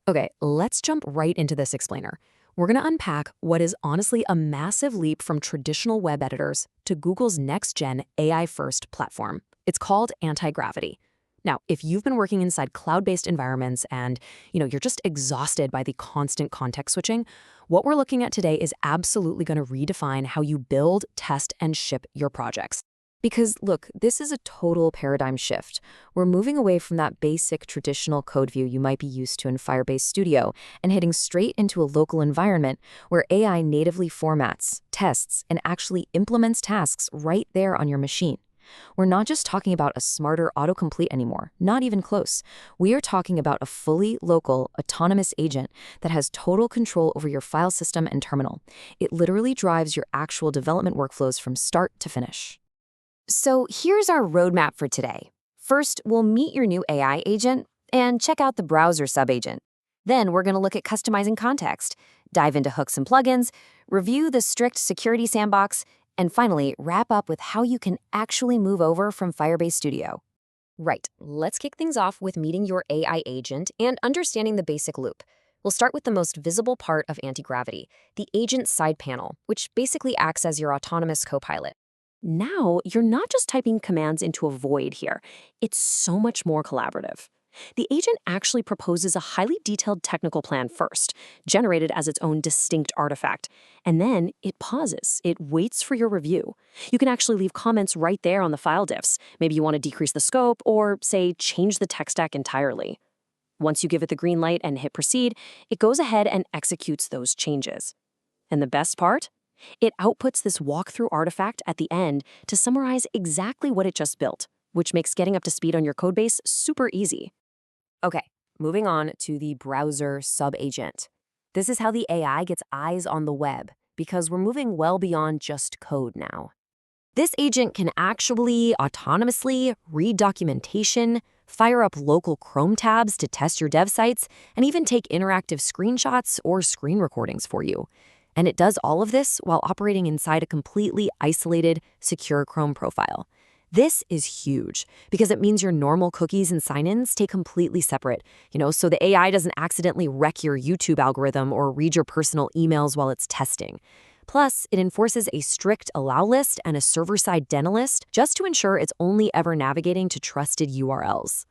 Okay, let's jump right into this explainer. We're going to unpack what is honestly a massive leap from traditional web editors to Google's next-gen AI-first platform. It's called Antigravity. Now, if you've been working inside cloud-based environments and, you're just exhausted by the constant context switching, what we're looking at today is absolutely going to redefine how you build, test, and ship your projects. Because look, this is a total paradigm shift. We're moving away from that basic traditional code view you might be used to in Firebase Studio and heading straight into a local environment where AI natively formats, tests, and actually implements tasks right there on your machine. We're not just talking about a smarter autocomplete anymore, not even close. We are talking about a fully local, autonomous agent that has total control over your file system and terminal. It literally drives your actual development workflows from start to finish. So here's our roadmap for today. First, we'll meet your new AI agent and check out the browser Subagent. Then we're going to look at customizing context, dive into hooks and plugins, review the strict security sandbox, and finally wrap up with how you can actually move over from Firebase Studio. Right, let's kick things off with meeting your AI agent and understanding the basic loop. We'll start with the most visible part of Antigravity, the agent side panel, which basically acts as your autonomous copilot. Now, you're not just typing commands into a void here. It's so much more collaborative. The agent actually proposes a highly detailed technical plan first, generated as its own distinct artifact. And then it pauses. It waits for your review. You can actually leave comments right there on the file diffs. Maybe you want to decrease the scope or, say, change the tech stack entirely. Once you give it the green light and hit proceed, it goes ahead and executes those changes. And the best part? It outputs this walkthrough artifact at the end to summarize exactly what it just built, which makes getting up to speed on your codebase super easy. Okay, moving on to the browser sub-agent. This is how the AI gets eyes on the web, because we're moving well beyond just code now. This agent can actually autonomously read documentation, fire up local Chrome tabs to test your dev sites, and even take interactive screenshots or screen recordings for you. And it does all of this while operating inside a completely isolated, secure Chrome profile. This is huge because it means your normal cookies and sign-ins stay completely separate, so the AI doesn't accidentally wreck your YouTube algorithm or read your personal emails while it's testing. Plus, it enforces a strict allow list and a server-side den list just to ensure it's only ever navigating to trusted URLs.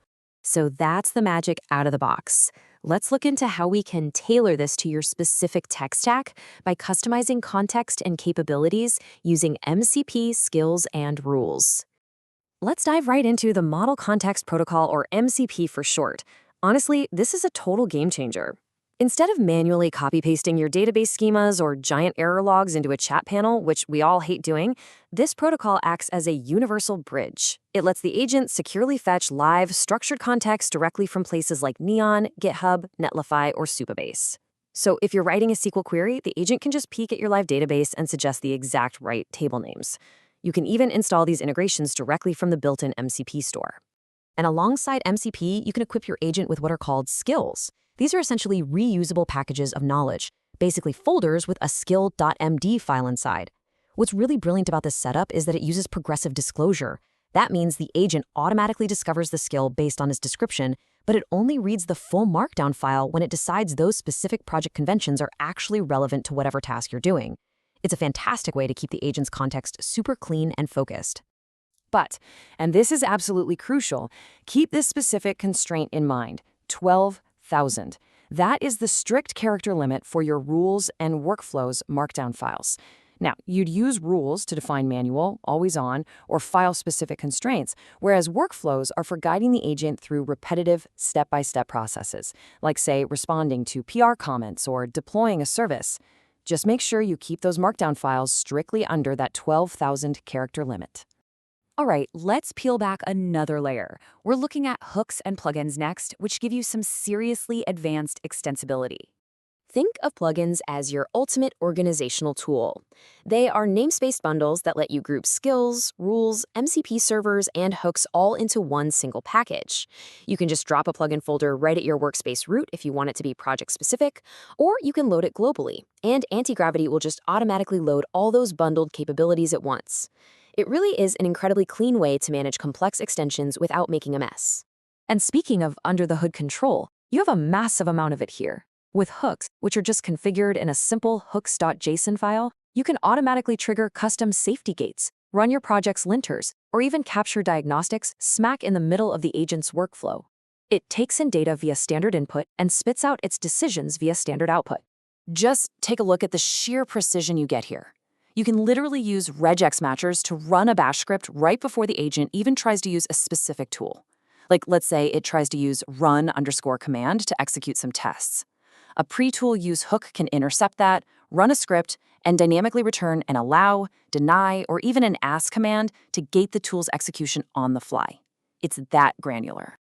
So that's the magic out of the box. Let's look into how we can tailor this to your specific tech stack by customizing context and capabilities using MCP skills and rules. Let's dive right into the Model Context Protocol, or MCP for short. Honestly, this is a total game changer. Instead of manually copy-pasting your database schemas or giant error logs into a chat panel, which we all hate doing, this protocol acts as a universal bridge. It lets the agent securely fetch live, structured context directly from places like Neon, GitHub, Netlify, or Supabase. So if you're writing a SQL query, the agent can just peek at your live database and suggest the exact right table names. You can even install these integrations directly from the built-in MCP store. And alongside MCP, you can equip your agent with what are called skills. These are essentially reusable packages of knowledge, basically folders with a skill.md file inside. What's really brilliant about this setup is that it uses progressive disclosure. That means the agent automatically discovers the skill based on its description, but it only reads the full markdown file when it decides those specific project conventions are actually relevant to whatever task you're doing. It's a fantastic way to keep the agent's context super clean and focused. But, and this is absolutely crucial, keep this specific constraint in mind: 12,000. That is the strict character limit for your rules and workflows markdown files. Now, you'd use rules to define manual, always on, or file-specific constraints, whereas workflows are for guiding the agent through repetitive, step-by-step processes, like, say, responding to PR comments or deploying a service. Just make sure you keep those markdown files strictly under that 12,000 character limit. All right, let's peel back another layer. We're looking at hooks and plugins next, which give you some seriously advanced extensibility. Think of plugins as your ultimate organizational tool. They are namespace bundles that let you group skills, rules, MCP servers, and hooks all into one single package. You can just drop a plugin folder right at your workspace root if you want it to be project-specific, or you can load it globally, and Antigravity will just automatically load all those bundled capabilities at once. It really is an incredibly clean way to manage complex extensions without making a mess. And speaking of under-the-hood control, You have a massive amount of it here. With hooks, which are just configured in a simple hooks.json file, you can automatically trigger custom safety gates, run your project's linters, or even capture diagnostics smack in the middle of the agent's workflow. It takes in data via standard input and spits out its decisions via standard output. Just take a look at the sheer precision you get here. You can literally use regex matchers to run a bash script right before the agent even tries to use a specific tool. Like, let's say it tries to use run_command to execute some tests. A pre-tool use hook can intercept that, run a script, and dynamically return an allow, deny, or even an ask command to gate the tool's execution on the fly. It's that granular.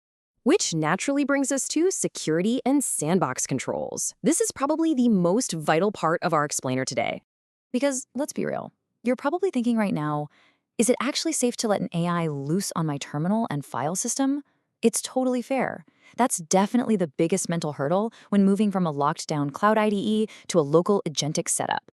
Which naturally brings us to security and sandbox controls. This is probably the most vital part of our explainer today. Because, let's be real, you're probably thinking right now, is it actually safe to let an AI loose on my terminal and file system? It's totally fair. That's definitely the biggest mental hurdle when moving from a locked-down cloud IDE to a local agentic setup.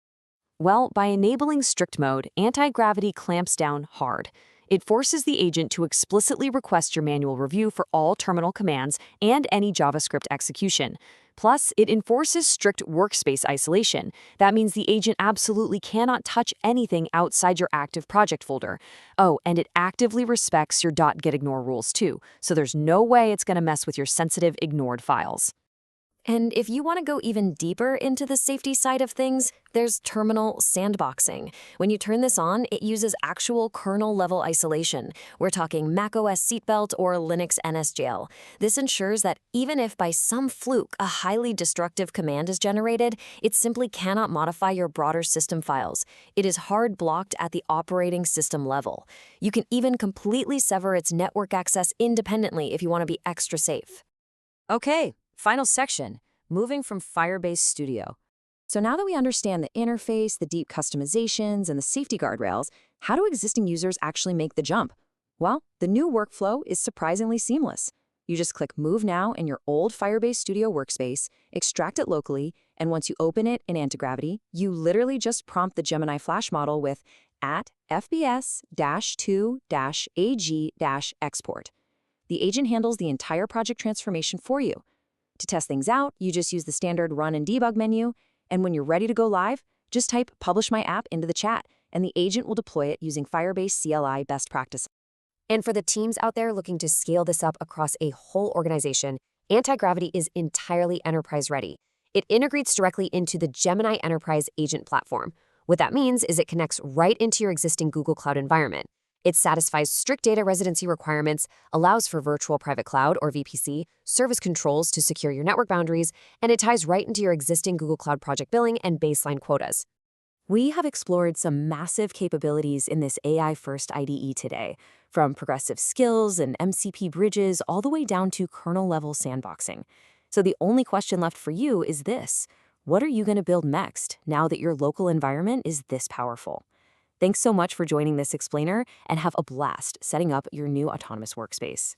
Well, by enabling strict mode, anti-gravity clamps down hard. It forces the agent to explicitly request your manual review for all terminal commands and any JavaScript execution. Plus, it enforces strict workspace isolation. That means the agent absolutely cannot touch anything outside your active project folder. Oh, and it actively respects your .getignore rules too, so there's no way it's going to mess with your sensitive ignored files. And if you want to go even deeper into the safety side of things, there's terminal sandboxing. When you turn this on, it uses actual kernel-level isolation. We're talking macOS seatbelt or Linux NSGL. This ensures that even if by some fluke a highly destructive command is generated, it simply cannot modify your broader system files. It is hard blocked at the operating system level. You can even completely sever its network access independently if you want to be extra safe. Okay. Final section, moving from Firebase Studio. So now that we understand the interface, the deep customizations, and the safety guardrails, how do existing users actually make the jump? Well, the new workflow is surprisingly seamless. You just click Move Now in your old Firebase Studio workspace, extract it locally, and once you open it in Antigravity, you literally just prompt the Gemini Flash model with @fbs-2-ag-export. The agent handles the entire project transformation for you. To test things out, you just use the standard Run and Debug menu, and when you're ready to go live, just type Publish My App into the chat, and the agent will deploy it using Firebase CLI best practices. And for the teams out there looking to scale this up across a whole organization, Antigravity is entirely enterprise-ready. It integrates directly into the Gemini Enterprise Agent platform. What that means is it connects right into your existing Google Cloud environment. It satisfies strict data residency requirements, allows for virtual private cloud or VPC, service controls to secure your network boundaries, and it ties right into your existing Google Cloud project billing and baseline quotas. We have explored some massive capabilities in this AI-first IDE today, from progressive skills and MCP bridges all the way down to kernel-level sandboxing. So the only question left for you is this: what are you going to build next now that your local environment is this powerful? Thanks so much for joining this explainer, and have a blast setting up your new autonomous workspace.